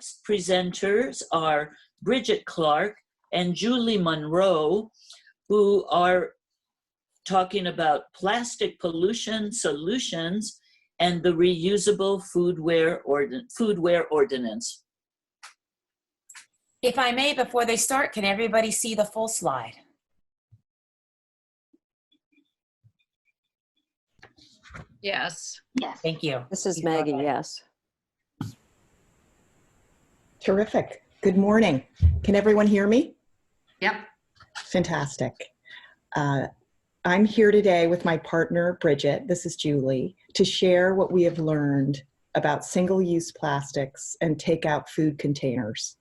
next presenters are Bridget Clark and Julie Munro, who are talking about plastic pollution solutions and the Reusable Foodware Ordinance. If I may, before they start, can everybody see the full slide? Yes. Yes. Thank you. This is Maggie, yes. Terrific. Good morning. Can everyone hear me? Yep. Fantastic. I'm here today with my partner, Bridget, this is Julie, to share what we have learned about single-use plastics and takeout food containers.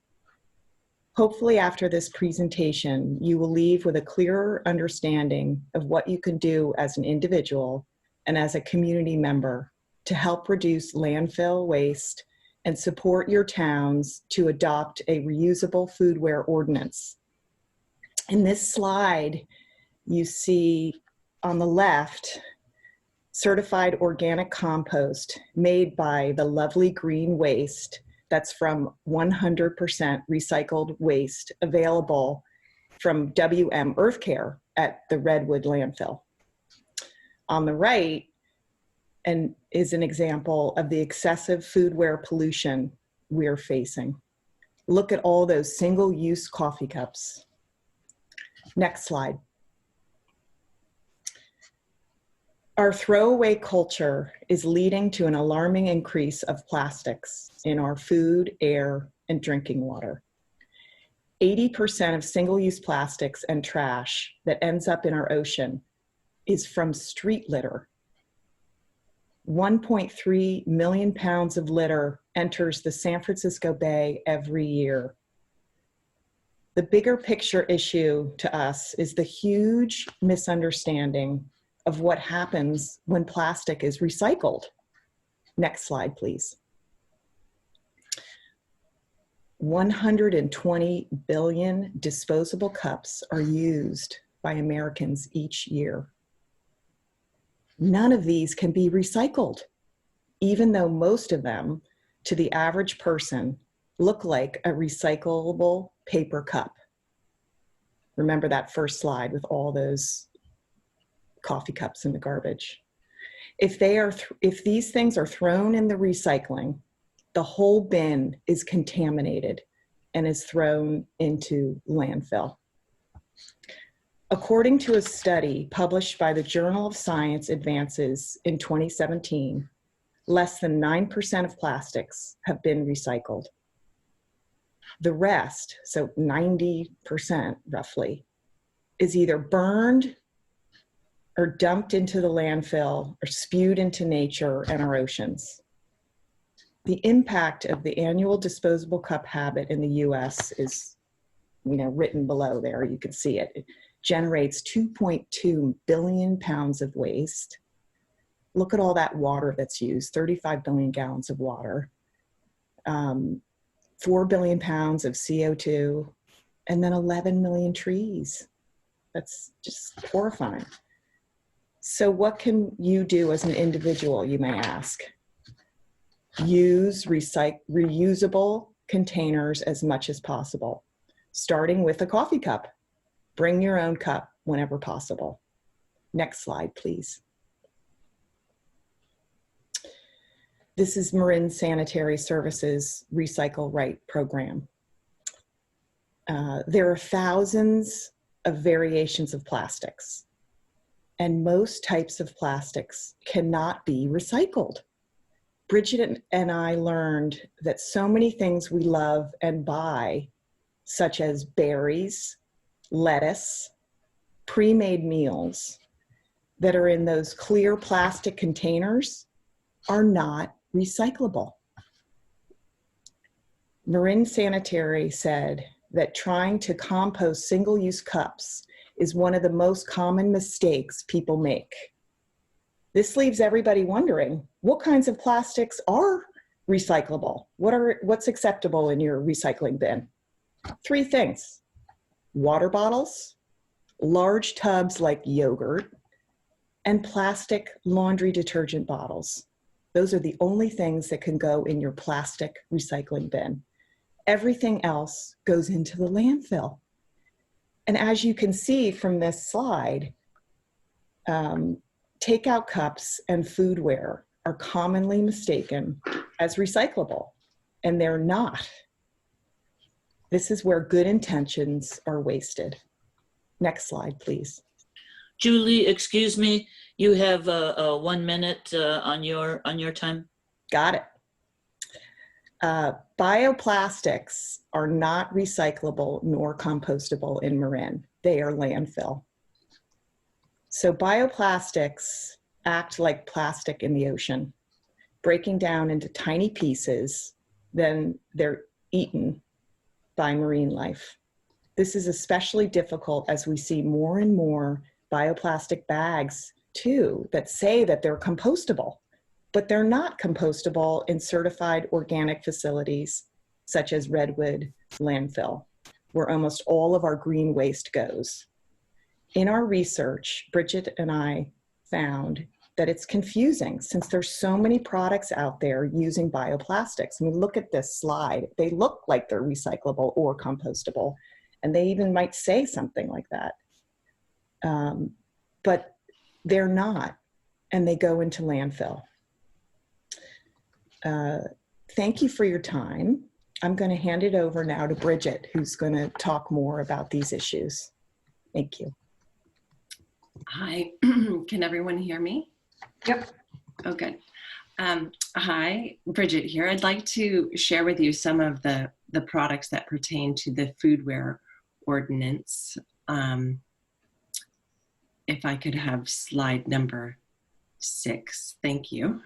Hopefully after this presentation, you will leave with a clearer understanding of what you can do as an individual and as a community member to help reduce landfill waste and support your towns to adopt a reusable foodware ordinance. In this slide, you see on the left, certified organic compost made by the lovely green waste that's from 100% recycled waste available from WM Earth Care at the Redwood landfill. On the right is an example of the excessive foodware pollution we're facing. Look at all those single-use coffee cups. Next slide. Our throwaway culture is leading to an alarming increase of plastics in our food, air, and drinking water. 80% of single-use plastics and trash that ends up in our ocean is from street litter. 1.3 million pounds of litter enters the San Francisco Bay every year. The bigger picture issue to us is the huge misunderstanding of what happens when plastic is recycled. Next slide, please. 120 billion disposable cups are used by Americans each year. None of these can be recycled, even though most of them, to the average person, look like a recyclable paper cup. Remember that first slide with all those coffee cups in the garbage. If these things are thrown in the recycling, the whole bin is contaminated and is thrown into landfill. According to a study published by the Journal of Science Advances in 2017, less than 9% of plastics have been recycled. The rest, so 90% roughly, is either burned or dumped into the landfill or spewed into nature and our oceans. The impact of the annual disposable cup habit in the US is, written below there, you can see it. It generates 2.2 billion pounds of waste. Look at all that water that's used, 35 billion gallons of water, 4 billion pounds of CO2, and then 11 million trees. That's just horrifying. So what can you do as an individual, you may ask? Use reusable containers as much as possible, starting with a coffee cup. Bring your own cup whenever possible. Next slide, please. This is Marin Sanitary Services Recycle Right program. There are thousands of variations of plastics, and most types of plastics cannot be recycled. Bridget and I learned that so many things we love and buy, such as berries, lettuce, pre-made meals that are in those clear plastic containers are not recyclable. Marin Sanitary said that trying to compost single-use cups is one of the most common mistakes people make. This leaves everybody wondering, what kinds of plastics are recyclable? What's acceptable in your recycling bin? 3 things: water bottles, large tubs like yogurt, and plastic laundry detergent bottles. Those are the only things that can go in your plastic recycling bin. Everything else goes into the landfill. And as you can see from this slide, takeout cups and foodware are commonly mistaken as recyclable, and they're not. This is where good intentions are wasted. Next slide, please. Julie, excuse me, you have 1 minute on your time. Got it. Bioplastics are not recyclable nor compostable in Marin. They are landfill. So bioplastics act like plastic in the ocean, breaking down into tiny pieces, then they're eaten by marine life. This is especially difficult as we see more and more bioplastic bags too that say that they're compostable, but they're not compostable in certified organic facilities such as Redwood landfill, where almost all of our green waste goes. In our research, Bridget and I found that it's confusing since there's so many products out there using bioplastics. I mean, look at this slide. They look like they're recyclable or compostable, and they even might say something like that. But they're not, and they go into landfill. Thank you for your time. I'm going to hand it over now to Bridget, who's going to talk more about these issues. Thank you. Hi, can everyone hear me? Yep. Oh, good. Hi, Bridget here. I'd like to share with you some of the products that pertain to the Foodware Ordinance. If I could have slide number 6, thank you.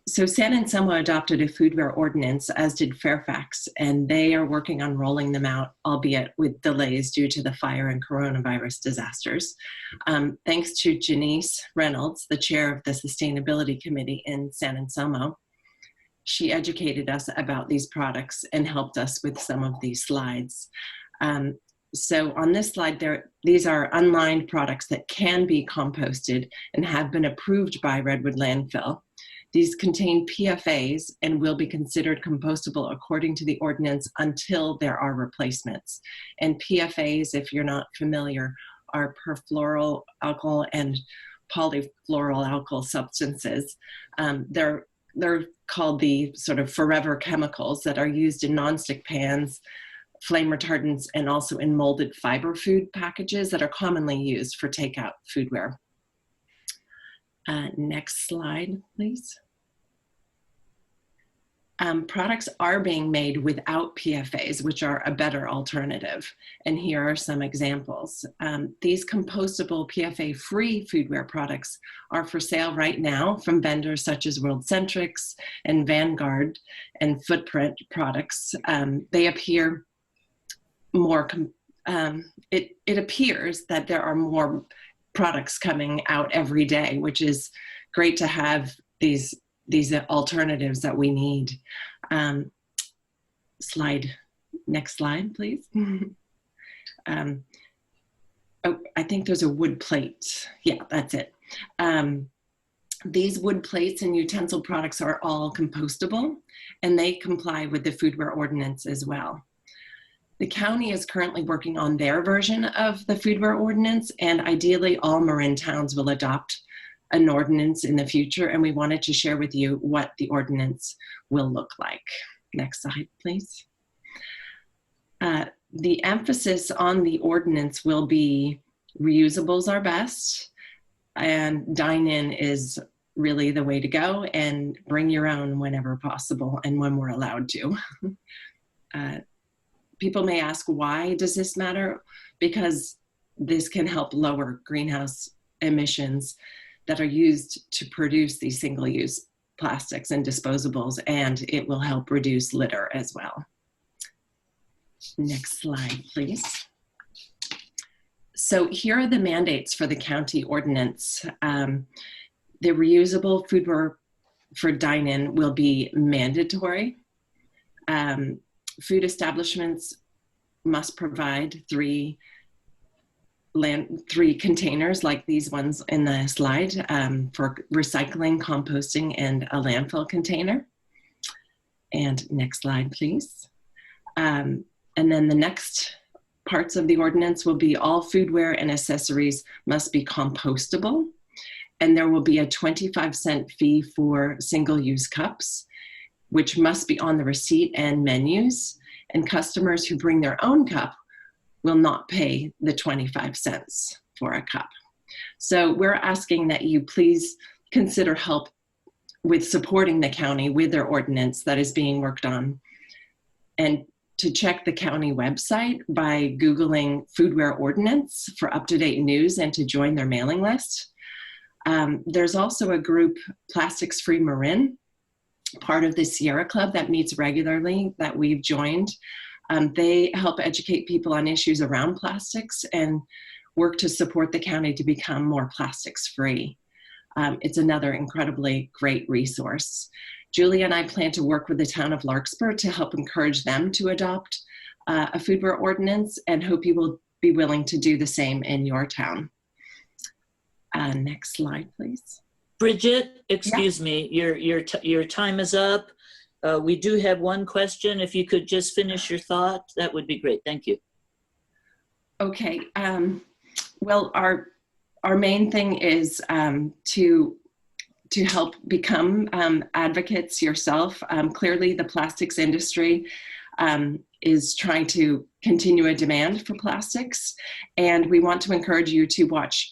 So San Anselmo adopted a foodware ordinance, as did Fairfax, and they are working on rolling them out, albeit with delays due to the fire and coronavirus disasters. Thanks to Janice Reynolds, the chair of the Sustainability Committee in San Anselmo. She educated us about these products and helped us with some of these slides. So on this slide, these are unlined products that can be composted and have been approved by Redwood Landfill. These contain PFAs and will be considered compostable according to the ordinance until there are replacements. And PFAs, if you're not familiar, are perfluoroalkyl and polyfluoroalkyl substances. They're called the sort of forever chemicals that are used in nonstick pans, flame retardants, and also in molded fiber food packages that are commonly used for takeout foodware. Next slide, please. Products are being made without PFAs, which are a better alternative. And here are some examples. These compostable PFA-free foodware products are for sale right now from vendors such as World Centrics and Vanguard and Footprint products. They appear more, it appears that there are more products coming out every day, which is great to have these alternatives that we need. Next slide, please. Oh, I think there's a wood plate. Yeah, that's it. These wood plates and utensil products are all compostable, and they comply with the Foodware Ordinance as well. The county is currently working on their version of the Foodware Ordinance, and ideally all Marin towns will adopt an ordinance in the future, and we wanted to share with you what the ordinance will look like. Next slide, please. The emphasis on the ordinance will be reusables are best, and dine-in is really the way to go, and bring your own whenever possible and when we're allowed to. People may ask, why does this matter? Because this can help lower greenhouse emissions that are used to produce these single-use plastics and disposables, and it will help reduce litter as well. Next slide, please. So here are the mandates for the county ordinance. The reusable foodware for dine-in will be mandatory. Food establishments must provide three containers like these ones in the slide for recycling, composting, and a landfill container. And next slide, please. And then the next parts of the ordinance will be all foodware and accessories must be compostable. And there will be a 25-cent fee for single-use cups, which must be on the receipt and menus. And customers who bring their own cup will not pay the 25 cents for a cup. So we're asking that you please consider help with supporting the county with their ordinance that is being worked on. And to check the county website by Googling Foodware Ordinance for up-to-date news and to join their mailing list. There's also a group, Plastics Free Marin, part of the Sierra Club that meets regularly that we've joined. They help educate people on issues around plastics and work to support the county to become more plastics free. It's another incredibly great resource. Julie and I plan to work with the town of Larkspur to help encourage them to adopt a foodware ordinance, and hope you will be willing to do the same in your town. Next slide, please. Bridget, excuse me, your time is up. We do have one question. If you could just finish your thought, that would be great. Thank you. Okay. Well, our main thing is to help become advocates yourself. Clearly, the plastics industry is trying to continue a demand for plastics, and we want to encourage you to watch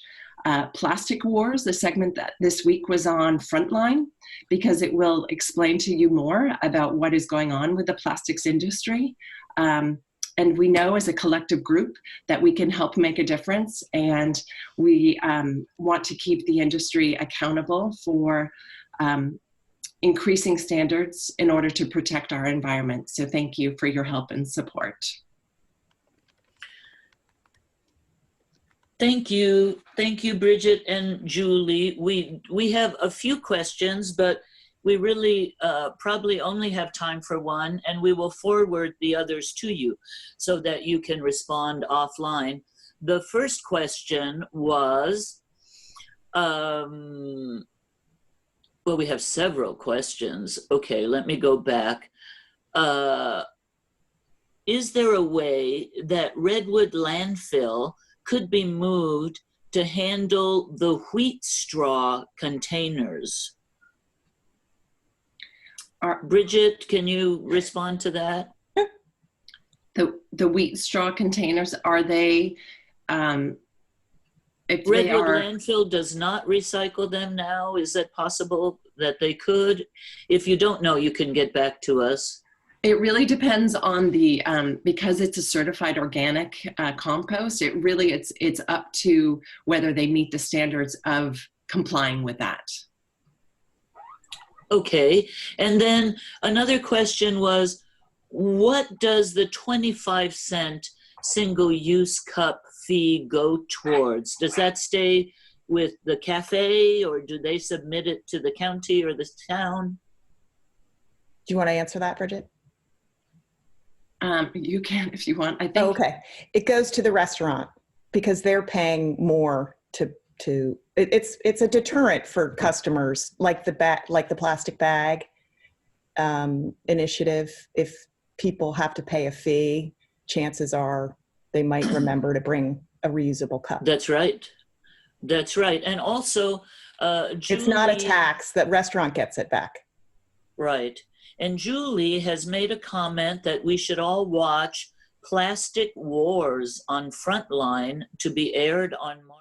Plastic Wars, the segment that this week was on Frontline, because it will explain to you more about what is going on with the plastics industry. And we know as a collective group that we can help make a difference, and we want to keep the industry accountable for increasing standards in order to protect our environment. So thank you for your help and support. Thank you, Bridget and Julie. We have a few questions, but we really probably only have time for one, and we will forward the others to you so that you can respond offline. The first question was, well, we have several questions. Okay, let me go back. Is there a way that Redwood landfill could be moved to handle the wheat straw containers? Bridget, can you respond to that? The wheat straw containers, are they, if Redwood they are, landfill does not recycle them now. Is it possible that they could? If you don't know, you can get back to us. it really depends on the, because it's a certified organic compost, it's up to whether they meet the standards of complying with that. Okay, and then another question was, what does the 25-cent single-use cup fee go towards? Does that stay with the cafe, or do they submit it to the county or the town? Do you want to answer that, Bridget? You can if you want. I think. Oh, okay, it goes to the restaurant because they're paying more to. It's a deterrent for customers, like the plastic bag initiative. If people have to pay a fee, chances are they might remember to bring a reusable cup. That's right. That's right. And also, Julie, it's not a tax. That restaurant gets it back. Right. And Julie has made a comment that we should all watch Plastic Wars on Frontline, to be aired on March